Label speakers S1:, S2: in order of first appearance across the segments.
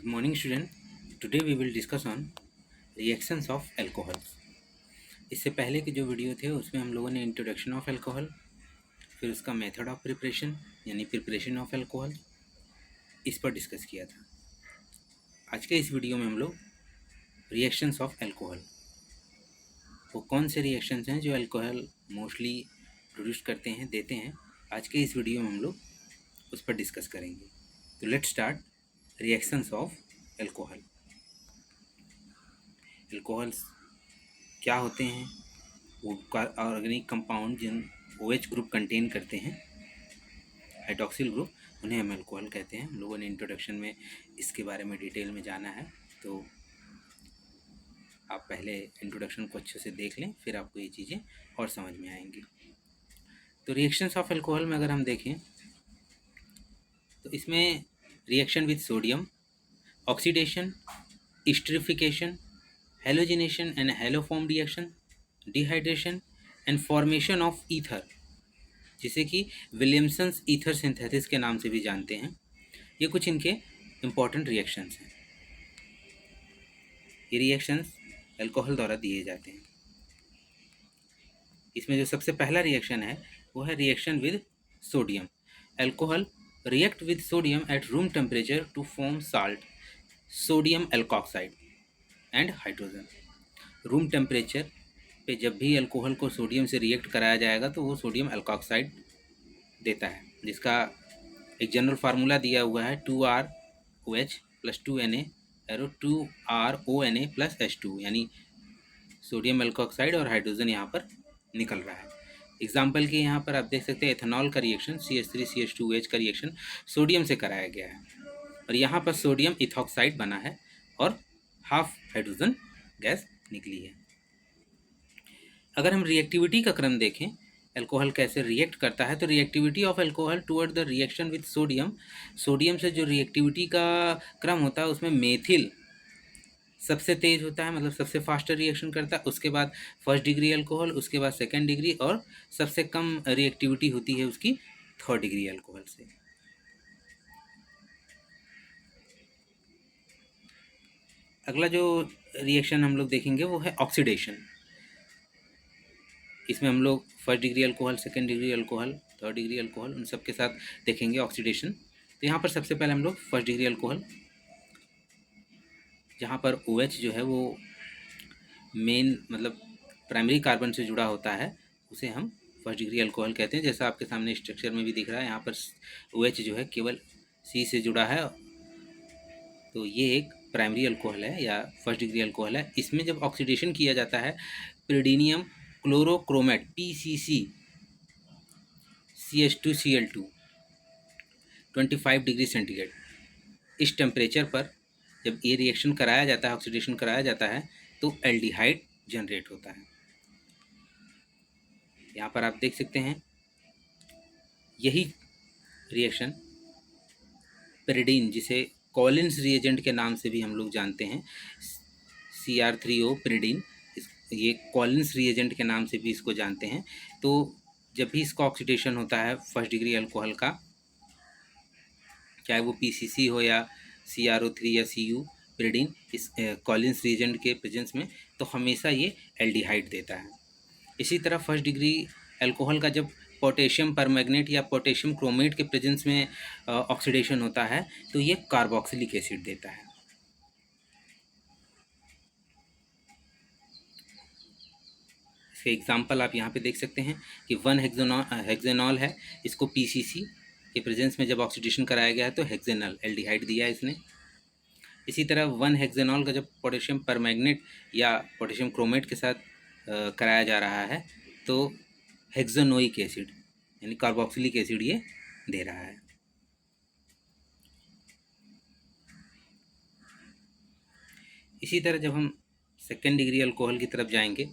S1: morning student. Today we will discuss on reactions of alcohol. इससे पहले के जो वीडियो थे उसमें हम लोगों ने इंट्रोडक्शन ऑफ अल्कोहल, फिर उसका मेथड ऑफ प्रिपरेशन यानी प्रिपरेशन ऑफ अल्कोहल इस पर डिस्कस किया था। आज के इस वीडियो में हम लोग रिएक्शंस ऑफ अल्कोहल, वो कौन से रिएक्शंस हैं जो अल्कोहल मोस्टली प्रोड्यूस करते हैं, देते हैं, आज के इस वीडियो में हम लोग उस पर डिस्कस करेंगे। तो let's start reactions of alcohol. Alcohols क्या होते हैं? वो ऑर्गेनिक कंपाउंड जिन OH ग्रुप कंटेन करते हैं, हाइड्रॉक्सिल ग्रुप, उन्हें हम अल्कोहल कहते हैं। हम लोगों ने इंट्रोडक्शन में इसके बारे में डिटेल में जाना है, तो आप पहले इंट्रोडक्शन को अच्छे से देख लें, फिर आपको ये चीज़ें और समझ में आएंगी। तो रिएक्शंस ऑफ अल्कोहल में अगर हम देखें तो इसमें reaction with sodium, oxidation, esterification, halogenation and haloform reaction, dehydration and formation of ether, जिसे कि विलियमसन्स ईथर सिंथेसिस के नाम से भी जानते हैं, ये कुछ इनके इम्पॉर्टेंट रिएक्शंस हैं। ये रिएक्शंस अल्कोहल द्वारा दिए जाते हैं। इसमें जो सबसे पहला रिएक्शन है वो है reaction with sodium. Alcohol react with sodium at room temperature to form salt, sodium alkoxide and hydrogen. Room temperature पे जब भी अल्कोहल को सोडियम से रिएक्ट कराया जाएगा तो वो सोडियम एल्कोक्साइड देता है, जिसका एक जनरल फार्मूला दिया हुआ है 2ROH + 2Na arrow 2RONA + H2, यानी सोडियम एल्कोक्साइड और हाइड्रोजन यहाँ पर निकल रहा है। एग्जाम्पल के यहाँ पर आप देख सकते हैं एथेनॉल का रिएक्शन CH3CH2OH का रिएक्शन सोडियम से कराया गया है, और यहाँ पर सोडियम इथॉक्साइड बना है और हाफ हाइड्रोजन गैस निकली है। अगर हम रिएक्टिविटी का क्रम देखें, अल्कोहल कैसे रिएक्ट करता है, तो reactivity of alcohol toward the reaction with sodium, sodium से जो रिएक्टिविटी का क्रम होता है उसमें मेथिल सबसे तेज होता है, मतलब सबसे फास्टर रिएक्शन करता है। उसके बाद फर्स्ट डिग्री अल्कोहल, उसके बाद सेकंड डिग्री, और सबसे कम रिएक्टिविटी होती है उसकी थर्ड डिग्री अल्कोहल से। अगला जो रिएक्शन हम लोग देखेंगे वो है ऑक्सीडेशन। इसमें हम लोग first degree alcohol, second degree alcohol, third degree alcohol, उन सब के साथ देखेंगे ऑक्सीडेशन। तो यहाँ पर सबसे पहले हम लोग फर्स्ट डिग्री अल्कोहल, जहाँ पर OH जो है वो मेन मतलब प्राइमरी कार्बन से जुड़ा होता है, उसे हम फर्स्ट डिग्री अल्कोहल कहते हैं। जैसा आपके सामने स्ट्रक्चर में भी दिख रहा है, यहाँ पर OH जो है केवल C से जुड़ा है, तो ये एक प्राइमरी अल्कोहल है या फर्स्ट डिग्री अल्कोहल है। इसमें जब ऑक्सीडेशन किया जाता है pyridinium chlorochromate PCC CH2Cl2 25 degree centigrade, इस टेम्परेचर पर जब ये रिएक्शन कराया जाता है, ऑक्सीडेशन कराया जाता है, तो एल्डिहाइड जनरेट होता है। यहाँ पर आप देख सकते हैं यही रिएक्शन पिरिडीन, जिसे कॉलिन्स रिएजेंट के नाम से भी हम लोग जानते हैं, CR3O पिरिडीन, ये कॉलिन्स रिएजेंट के नाम से भी इसको जानते हैं। तो जब भी इसका ऑक्सीडेशन होता है फर्स्ट डिग्री अल्कोहल का, चाहे वो PCC हो या CrO3 या Cu पिरिडीन, इस कॉलिन्स रिएजेंट के प्रेजेंस में, तो हमेशा ये एल्डिहाइड देता है। इसी तरह फर्स्ट डिग्री अल्कोहल का जब पोटेशियम परमैंगनेट या पोटेशियम क्रोमेट के प्रेजेंस में ऑक्सीडेशन होता है, तो ये कार्बोक्सिलिक एसिड देता है। इसके एग्जाम्पल आप यहाँ पे देख सकते हैं कि 1 हेक्सेनॉल है, इसको PCC के प्रेजेंस में जब ऑक्सीडेशन कराया गया है तो हेक्सेनल एल्डिहाइड दिया है इसने। इसी तरह 1 हेक्सेनॉल का जब पोटेशियम परमैंगनेट या पोटेशियम क्रोमेट के साथ कराया जा रहा है तो हेक्सेनोइक एसिड यानी कार्बोक्सिलिक एसिड ये दे रहा है। इसी तरह जब हम सेकेंड डिग्री अल्कोहल की तरफ जाएंगे,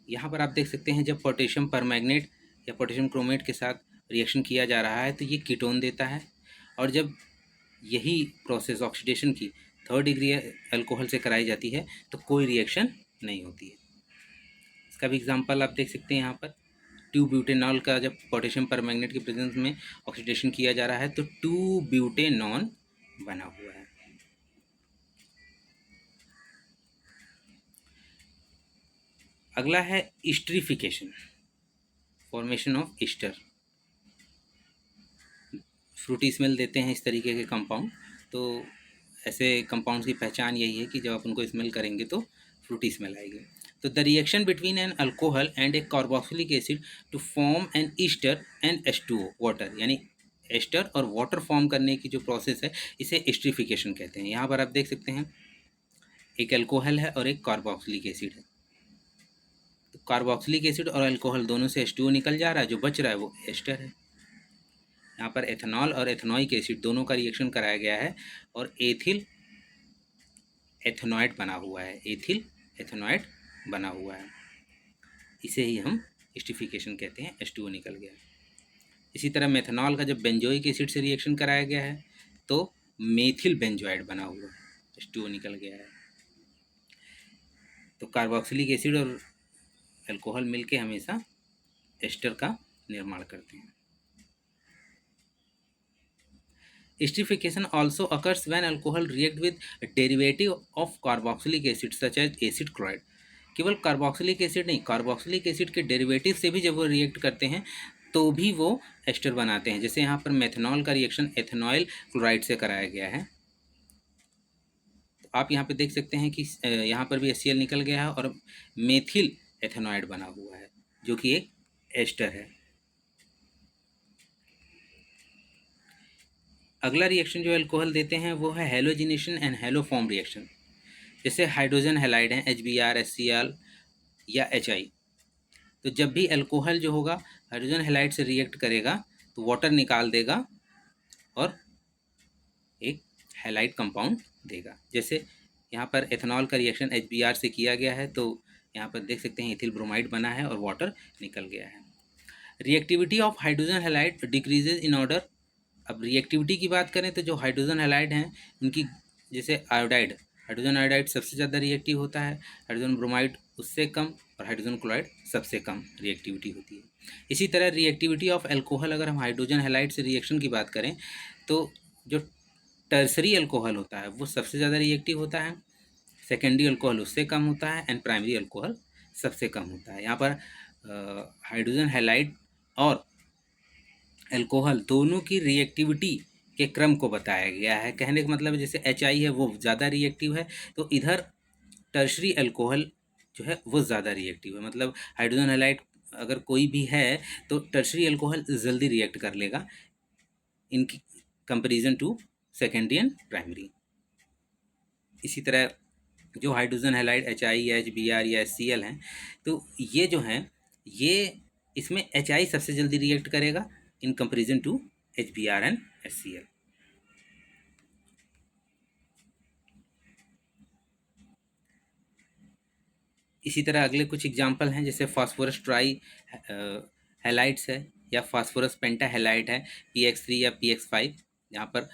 S1: यहाँ पर आप देख सकते हैं जब पोटेशियम परमैंगनेट या पोटेशियम क्रोमेट के साथ रिएक्शन किया जा रहा है तो ये कीटोन देता है, और जब यही प्रोसेस ऑक्सीडेशन की थर्ड डिग्री अल्कोहल से कराई जाती है तो कोई रिएक्शन नहीं होती है। इसका भी एग्जांपल आप देख सकते हैं यहाँ पर 2 ब्यूटेनॉल का जब पोटेशियम परमैंगनेट के प्रेजेंस में ऑक्सीडेशन किया जा रहा है तो 2 ब्यूटेनॉन बना हुआ है। अगला है esterification, formation of ester. Fruity smell देते हैं इस तरीके के कंपाउंड, तो ऐसे कंपाउंड्स की पहचान यही है कि जब आप उनको स्मेल करेंगे तो फ्रूटी स्मेल आएगी। तो the reaction between an alcohol and a carboxylic acid to form an ester and H2O water, यानी एस्टर और वाटर फॉर्म करने की जो प्रोसेस है इसे एस्ट्रीफिकेशन कहते हैं। यहाँ पर आप देख सकते हैं एक अल्कोहल है और एक कार्बोक्सिलिक एसिड है। तो कार्बोक्सिलिक एसिड और अल्कोहल दोनों से H2O निकल जा रहा है, जो बच रहा है वो एस्टर है। यहाँ पर एथेनॉल और एथेनोइक एसिड दोनों का रिएक्शन कराया गया है और एथिल एथेनॉइड बना हुआ है, एथिल एथेनॉइड बना हुआ है। इसे ही हम एस्ट्रीफिकेशन कहते हैं, H2O निकल गया। इसी तरह मेथनॉल का जब बेंजोइक एसिड से रिएक्शन कराया गया है तो मेथिल बेंजोइड बना हुआ है, H2O निकल गया है। तो कार्बोक्सिलिक एसिड और अल्कोहल मिलके हमेशा एस्टर का निर्माण करते हैं। Esterification also occurs when alcohol react with a derivative of carboxylic acid such as acid chloride। केवल कार्बोक्सिलिक एसिड नहीं, कार्बोक्सिलिक एसिड के डेरिवेटिव से भी जब वो रिएक्ट करते हैं तो भी वो एस्टर बनाते हैं। जैसे यहाँ पर मेथनॉल का रिएक्शन एथेनॉइल क्लोराइड से कराया गया है, तो आप यहाँ पे देख सकते हैं कि यहाँ पर भी HCl निकल गया है और मेथिल एथेनॉइड बना हुआ है जो कि एक एस्टर है। अगला रिएक्शन जो अल्कोहल देते हैं वो है हेलोजिनेशन एंड हेलोफॉर्म रिएक्शन। जैसे हाइड्रोजन हैलाइड हैं HBr, HCl या HI। तो जब भी अल्कोहल जो होगा हाइड्रोजन हैलाइड से रिएक्ट करेगा तो वाटर निकाल देगा और एक हैलाइड कंपाउंड देगा। जैसे यहाँ पर एथेनॉल का रिएक्शन HBr से किया गया है, तो यहाँ पर देख सकते हैं इथिल ब्रोमाइड बना है और वाटर निकल गया है। Reactivity of hydrogen halide decreases in order. अब रिएक्टिविटी की बात करें तो जो हाइड्रोजन हैलाइड हैं उनकी, जैसे आयोडाइड, हाइड्रोजन आयोडाइड सबसे ज़्यादा रिएक्टिव होता है, हाइड्रोजन ब्रोमाइड उससे कम और हाइड्रोजन क्लोराइड सबसे कम रिएक्टिविटी होती है। इसी तरह रिएक्टिविटी ऑफ अल्कोहल, अगर हम हाइड्रोजन हैलाइड से रिएक्शन की बात करें तो जो टर्सरी अल्कोहल होता है वो सबसे ज़्यादा रिएक्टिव होता है, सेकेंडरी अल्कोहल उससे कम होता है एंड प्राइमरी अल्कोहल सबसे कम होता है। यहाँ पर हाइड्रोजन हैलाइड और अल्कोहल दोनों की रिएक्टिविटी के क्रम को बताया गया है। कहने का मतलब जैसे HI है वो ज़्यादा रिएक्टिव है, तो इधर टर्शरी अल्कोहल जो है वो ज़्यादा रिएक्टिव है। मतलब हाइड्रोजन हैलाइड अगर कोई भी है तो टर्शरी अल्कोहल जल्दी रिएक्ट कर लेगा in comparison to secondary and primary. इसी तरह जो हाइड्रोजन हैलाइड HI या HBr या HCl हैं, तो ये जो हैं ये इसमें HI सबसे जल्दी रिएक्ट करेगा in comparison to HBr and HCl। इसी तरह अगले कुछ एग्जांपल हैं, जैसे फास्फोरस ट्राई हैलाइड्स है या फास्फोरस पेंटा हैलाइड है PX3 या PX5। यहाँ पर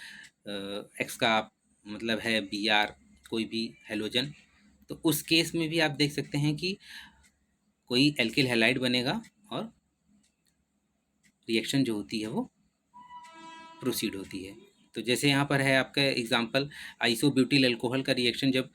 S1: X का मतलब है Br, कोई भी हैलोजन, तो उस केस में भी आप देख सकते हैं कि कोई एल्किल हैलाइड बनेगा और रिएक्शन जो होती है वो प्रोसीड होती है। तो जैसे यहाँ पर है आपका एग्जांपल आइसोब्यूटिल अल्कोहल का रिएक्शन जब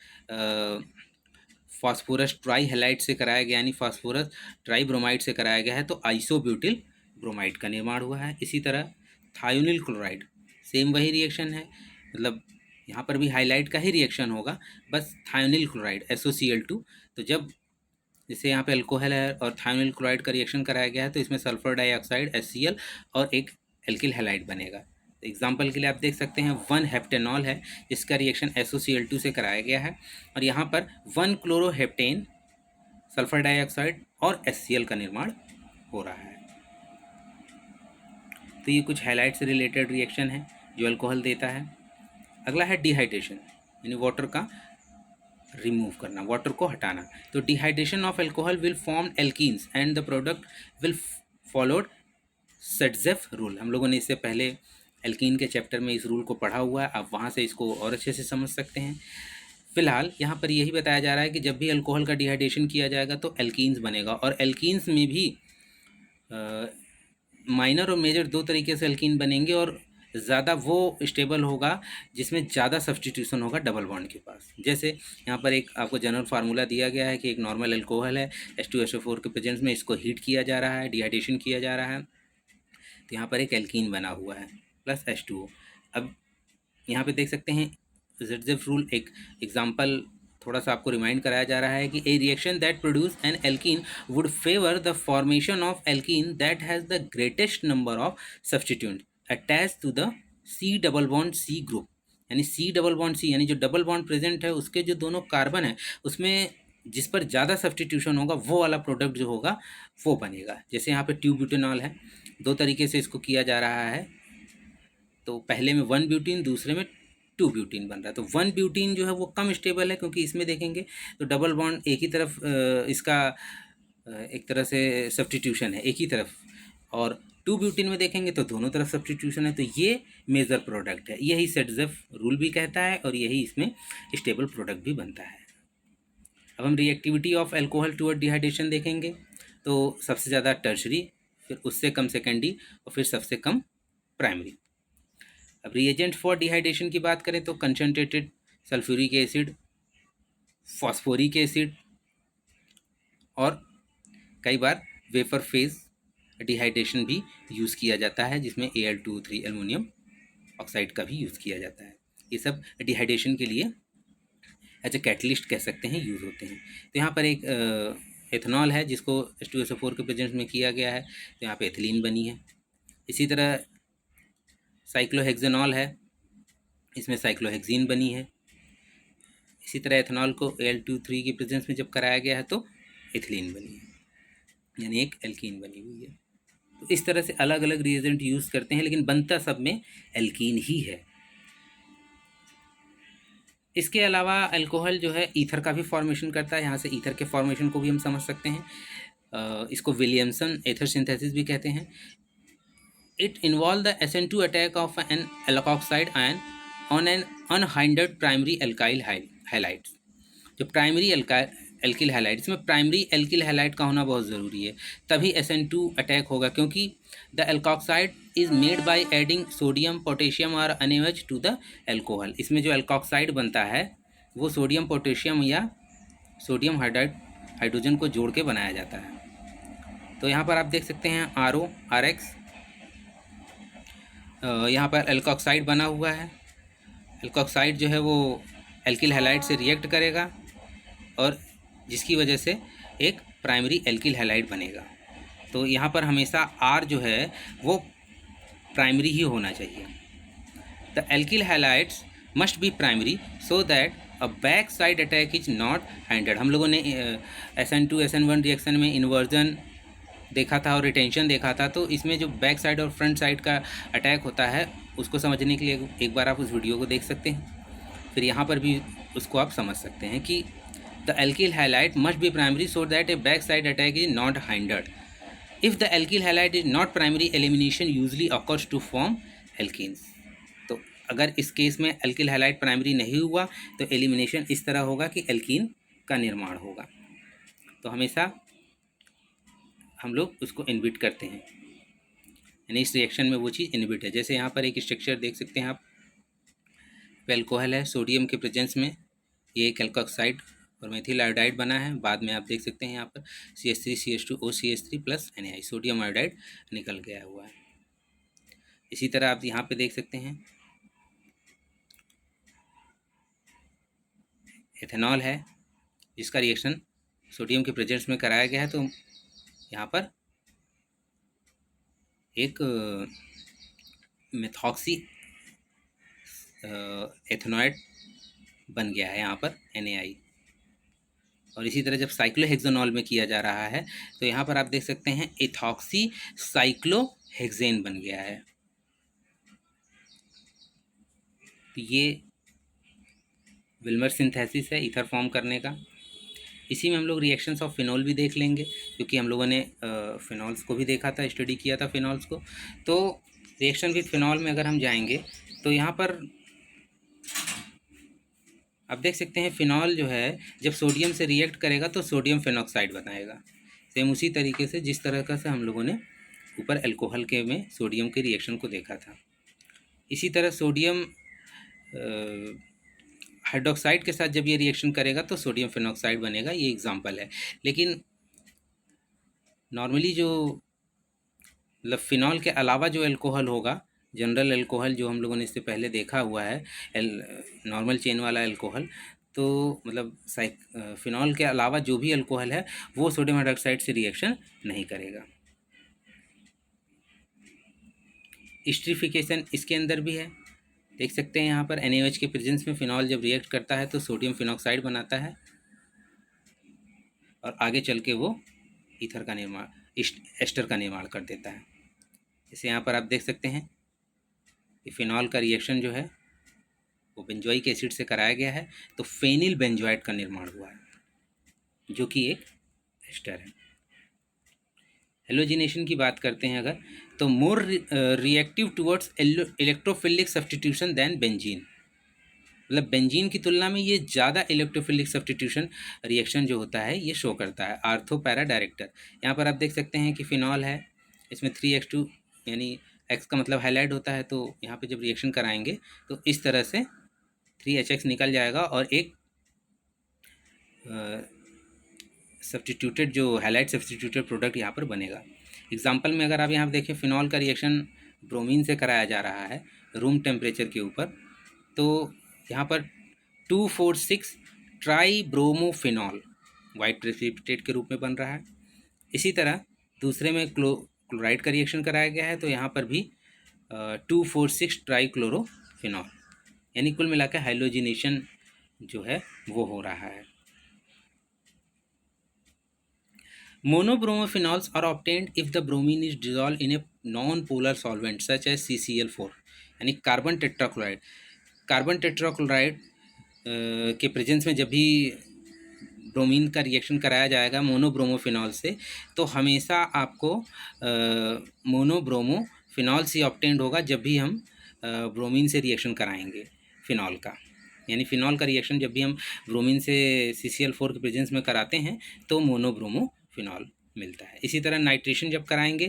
S1: फास्फोरस ट्राई हैलाइड से कराया गया यानी फास्फोरस ट्राई ब्रोमाइड से कराया गया है तो आइसोब्यूटिल ब्रोमाइड का निर्माण हुआ है। इसी तरह थायोनिल क्लोराइड, सेम वही रिएक्शन है, मतलब यहाँ पर भी हाईलाइट का ही रिएक्शन होगा, बस थायोनिल क्लोराइड SOCl2। तो जब जैसे यहाँ पे अल्कोहल है और थायोनिल क्लोराइड का रिएक्शन कराया गया है तो इसमें सल्फर डाइऑक्साइड HCl और एक एल्किल हैलाइड बनेगा। तो एग्जाम्पल के लिए आप देख सकते हैं 1 हेप्टेनॉल है जिसका रिएक्शन SOCl2 से कराया गया है और यहाँ पर 1 क्लोरोहेप्टेन, सल्फर डाइऑक्साइड और HCl का निर्माण हो रहा है। तो ये कुछ हैलाइड से रिलेटेड रिएक्शन है जो अल्कोहल देता है। अगला है डिहाइड्रेशन, यानी वाटर का रिमूव करना, वाटर को हटाना। तो dehydration of alcohol will form alkenes and the product will followed Saytzeff rule. हम लोगों ने इससे पहले एल्कीन के चैप्टर में इस रूल को पढ़ा हुआ है, आप वहाँ से इसको और अच्छे से समझ सकते हैं। फिलहाल यहाँ पर यही बताया जा रहा है कि जब भी अल्कोहल का डिहाइड्रेशन किया जाएगा तो एल्कीन्स बनेगा और एल्कीन्स में भी माइनर और मेजर दो तरीके से एल्कीन बनेंगे और ज़्यादा वो स्टेबल होगा जिसमें ज़्यादा सब्स्टिट्यूशन होगा डबल बॉन्ड के पास। जैसे यहाँ पर एक आपको जनरल फार्मूला दिया गया है कि एक नॉर्मल अल्कोहल है, H2SO4 के प्रेजेंस में इसको हीट किया जा रहा है, डिहाइड्रेशन किया जा रहा है, तो यहाँ पर एक एल्कीन बना हुआ है प्लस H2O। अब यहाँ पे देख सकते हैं ज़ेडज़ेफ रूल, एक एग्जांपल थोड़ा सा आपको रिमाइंड कराया जा रहा है कि a reaction that produce an alkene would favour the formation of alkene that has the greatest number of substituent attach to the C double bond C group. यानी सी डबल बॉन्ड सी यानी जो double bond present है उसके जो दोनों carbon है उसमें जिस पर ज़्यादा सब्स्टिट्यूशन होगा वो वाला प्रोडक्ट जो होगा वो बनेगा। जैसे यहाँ पे ट्यूब्यूटेनॉल है, दो तरीके से इसको किया जा रहा है। तो पहले में 1 ब्यूटीन, दूसरे में 2 ब्यूटीन बन रहा है। तो 1 ब्यूटीन जो है वो कम स्टेबल है क्योंकि इसमें देखेंगे तो डबल बॉन्ड एक ही तरफ इसका एक तरह से सब्स्टिट्यूशन है एक ही तरफ, और 2 ब्यूटीन में देखेंगे तो दोनों तरफ सब्स्टिट्यूशन है। तो ये मेजर प्रोडक्ट है, यही ज़ेडज़ेफ रूल भी कहता है और यही इसमें स्टेबल प्रोडक्ट भी बनता है। अब हम reactivity of alcohol toward dehydration देखेंगे तो सबसे ज़्यादा टर्शरी, फिर उससे कम सेकेंडरी और फिर सबसे कम प्राइमरी। अब रिएजेंट फॉर डिहाइड्रेशन की बात करें तो concentrated sulphuric acid, phosphoric acid और कई बार वेपर फेज डिहाइड्रेशन भी यूज़ किया जाता है जिसमें Al2O3 एल्युमिनियम ऑक्साइड का भी यूज़ किया जाता है। ये सब डिहाइड्रेशन के लिए एज ए कैटलिस्ट कह सकते हैं यूज़ होते हैं। तो यहाँ पर एक एथनॉल है जिसको H2SO4 के प्रेजेंस में किया गया है, तो यहाँ पे एथिलीन बनी है। इसी तरह साइक्लोहेक्सेनॉल है, इसमें साइक्लोहेक्सीन बनी है। इसी तरह एथनॉल को Al2O3 की प्रेजेंस में जब कराया गया है तो एथिलीन बनी है, यानी एक एल्कीन बनी हुई है। तो इस तरह से अलग अलग रिएजेंट यूज़ करते हैं लेकिन बनता सब में एल्कीन ही है। इसके अलावा अल्कोहल जो है ईथर का भी फॉर्मेशन करता है। यहाँ से ईथर के फॉर्मेशन को भी हम समझ सकते हैं। इसको विलियमसन एथर सिंथेसिस भी कहते हैं। It involve the SN2 attack of an alkoxide ion on an unhindered primary alkyl halides. जो प्राइमरी एल्किल हैलाइड, इसमें प्राइमरी एल्किल हैलाइड का होना बहुत ज़रूरी है, तभी SN2 अटैक होगा, क्योंकि the alkoxide is made by adding sodium, potassium और NaOH टू द एल्कोहल। इसमें जो एल्कोक्साइड बनता है वो सोडियम, पोटेशियम या सोडियम हाइड्रोजन को जोड़ के बनाया जाता है। तो यहाँ पर आप देख सकते हैं RO RX, यहाँ पर एल्कोक्साइड बना हुआ है। एल्कोक्साइड जो है वो एल्किल हैलाइड से रिएक्ट करेगा और जिसकी वजह से एक प्राइमरी एल्किल हैलाइड बनेगा। तो यहाँ पर हमेशा R जो है वो प्राइमरी ही होना चाहिए। The alkyl halides must be primary so that a back side attack is not hindered. हम लोगों ने SN2 SN1 रिएक्शन में इन्वर्जन देखा था और रिटेंशन देखा था, तो इसमें जो बैक साइड और फ्रंट साइड का अटैक होता है उसको समझने के लिए एक बार आप उस वीडियो को देख सकते हैं। फिर यहाँ पर भी उसको आप समझ सकते हैं कि the alkyl halide must be primary so that a back side attack is not hindered. If the alkyl halide is not primary, elimination usually occurs to form alkenes. तो अगर इस केस में एल्किल हैलाइड प्राइमरी नहीं हुआ तो elimination इस तरह होगा कि एल्कीन का निर्माण होगा। तो हमेशा हम लोग उसको इनहिबिट करते हैं, यानी इस रिएक्शन में वो चीज़ इनहिबिट है। जैसे यहाँ पर एक स्ट्रक्चर देख सकते हैं आप, एल्कोहल है सोडियम के प्रेजेंस में, ये एक एल्कोक्साइड और मेथिल आयोडाइड बना है। बाद में आप देख सकते हैं यहाँ पर CH3 CH2 OCH3 plus NaI, sodium iodide निकल गया हुआ है। इसी तरह आप यहाँ पे देख सकते हैं एथेनॉल है जिसका रिएक्शन सोडियम के प्रेजेंस में कराया गया है। तो यहाँ पर एक मेथॉक्सी एथेनॉइड बन गया है यहाँ पर NaI। और इसी तरह जब साइक्लोहेक्सेनॉल में किया जा रहा है तो यहाँ पर आप देख सकते हैं एथॉक्सी साइक्लोहेक्सेन बन गया है। तो ये विल्मर सिंथेसिस है ईथर फॉर्म करने का। इसी में हम लोग रिएक्शंस ऑफ फिनॉल भी देख लेंगे, क्योंकि हम लोगों ने फिनॉल्स को भी देखा था, स्टडी किया था फिनॉल्स को। तो रिएक्शन विद फिनॉल में अगर हम जाएंगे तो यहाँ पर आप देख सकते हैं फिनॉल जो है जब सोडियम से रिएक्ट करेगा तो सोडियम फेनॉक्साइड बनाएगा। सेम उसी तरीके से जिस तरह का से हम लोगों ने ऊपर अल्कोहल के में सोडियम के रिएक्शन को देखा था। इसी तरह सोडियम हाइड्रोक्साइड के साथ जब ये रिएक्शन करेगा तो सोडियम फिनॉक्साइड बनेगा, ये एग्जांपल है। लेकिन नॉर्मली जो मतलब फिनॉल के अलावा जो अल्कोहल होगा, जनरल अल्कोहल जो हम लोगों ने इससे पहले देखा हुआ है, नॉर्मल चेन वाला अल्कोहल, तो मतलब फिनॉल के अलावा जो भी अल्कोहल है वो सोडियम हाइड्रोक्साइड से रिएक्शन नहीं करेगा। एस्टरिफिकेशन इसके अंदर भी है, देख सकते हैं यहाँ पर NaOH के प्रेजेंस में फिनॉल जब रिएक्ट करता है तो सोडियम फिनॉक्साइड बनाता है और आगे चल के वो ईथर का निर्माण, एस्टर का निर्माण कर देता है। जैसे यहाँ पर आप देख सकते हैं कि फिनॉल का रिएक्शन जो है वो बेंजोइक एसिड से कराया गया है, तो फेनिल बेंजोएट का निर्माण हुआ है जो कि एक एस्टर है। हेलोजिनेशन की बात करते हैं अगर, तो more reactive towards electrophilic substitution than benzene, मतलब बेंजीन की तुलना में ये ज़्यादा इलेक्ट्रोफिलिक सब्स्टिट्यूशन रिएक्शन जो होता है ये शो करता है। आर्थो पैरा डायरेक्टर, यहाँ पर आप देख सकते हैं कि फिनॉल है, इसमें 3x2 यानी x का मतलब हाईलाइट होता है, तो यहाँ पे जब रिएक्शन कराएंगे तो इस तरह से 3HX निकल जाएगा और एक सब्स्टिट्यूटेड जो हाईलाइट सब्स्टिट्यूटेड प्रोडक्ट यहाँ पर बनेगा। एग्जाम्पल में अगर आप यहाँ देखें, फिनॉल का रिएक्शन ब्रोमीन से कराया जा रहा है रूम टेम्परेचर के ऊपर, तो यहाँ पर 2,4,6 ट्राई ब्रोमोफिनॉल वाइट प्रेसिपिटेट के रूप में बन रहा है। इसी तरह दूसरे में क्लोराइड का रिएक्शन कराया गया है, तो यहाँ पर भी 2,4,6 ट्राई क्लोरोफिनॉल, यानी कुल मिलाकर हाइलोजिनेशन जो है वो हो रहा है। Monobromophenol are obtained if the bromine is dissolved in a non-polar solvent such as CCl4 यानी कार्बन टेट्राक्लोराइड। कार्बन टेट्राक्लोराइड के प्रेजेंस में जब भी ब्रोमीन का रिएक्शन कराया जाएगा मोनोब्रोमोफिनॉल से, तो हमेशा आपको मोनोब्रोमोफिनॉल से ऑब्टेंड होगा जब भी हम ब्रोमीन से रिएक्शन कराएंगे फिनॉल का। यानी फिनॉल का रिएक्शन जब भी हम ब्रोमीन से CCl4 के प्रेजेंस में कराते हैं तो मोनोब्रोमोफिनॉल मिलता है। इसी तरह नाइट्रेशन जब कराएंगे,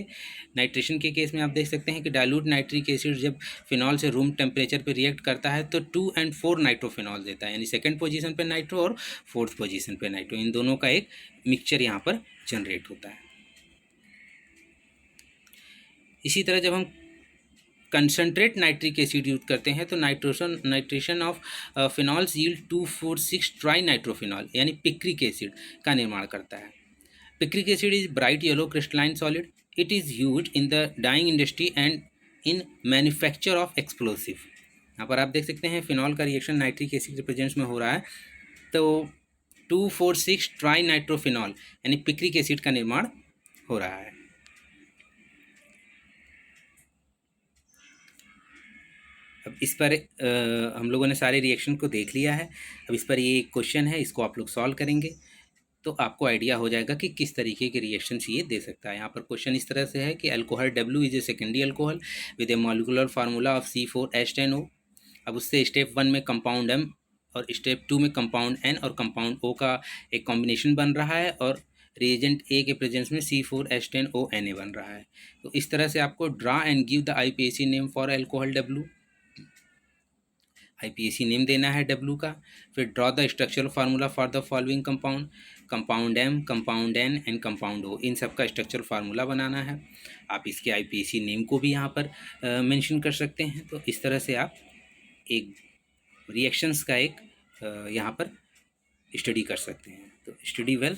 S1: नाइट्रेशन के केस में आप देख सकते हैं कि डाइल्यूट नाइट्रिक एसिड जब फिनॉल से रूम टेम्परेचर पे रिएक्ट करता है तो 2 और 4 नाइट्रोफिनॉल देता है, यानी सेकंड पोजीशन पे नाइट्रो और फोर्थ पोजीशन पे नाइट्रो, इन दोनों का एक मिक्सचर यहाँ पर जनरेट होता है। इसी तरह जब हम कंसनट्रेट नाइट्रिक एसिड यूज करते हैं तो nitration of phenols yield 2,4,6 trinitrophenol यानी पिक्रिक एसिड का निर्माण करता है। Picric acid is bright yellow crystalline solid, it is use in the dyeing industry and in manufacture of explosive. यहाँ पर आप देख सकते हैं फिनॉल का रिएक्शन नाइट्रिक एसिड के प्रेजेंस में हो रहा है, तो 2,4,6 ट्राई नाइट्रोफिनॉल यानी पिक्रिक एसिड का निर्माण हो रहा है। अब इस पर हम लोगों ने सारे रिएक्शन को देख लिया है। अब इस पर ये एक क्वेश्चन है, इसको आप लोग सॉल्व करेंगे तो आपको आइडिया हो जाएगा कि किस तरीके के रिएक्शंस ये दे सकता है। यहाँ पर क्वेश्चन इस तरह से है कि alcohol W is a secondary alcohol with a molecular formula of C4H10O। अब उससे स्टेप 1 में कंपाउंड M और स्टेप 2 में कंपाउंड N और कंपाउंड O का एक कॉम्बिनेशन बन रहा है और रिएजेंट A के प्रेजेंस में C4H10ONa बन रहा है। तो इस तरह से आपको draw and give the IPAC name for alcohol W, IPAC name देना है W का। फिर draw the structural formula for the following compound, compound M, compound N and compound O, इन सब का स्ट्रक्चरल फार्मूला बनाना है। आप इसके IPAC नेम को भी यहाँ पर मेंशन कर सकते हैं। तो इस तरह से आप एक रिएक्शंस का एक यहाँ पर स्टडी कर सकते हैं। तो स्टडी वेल।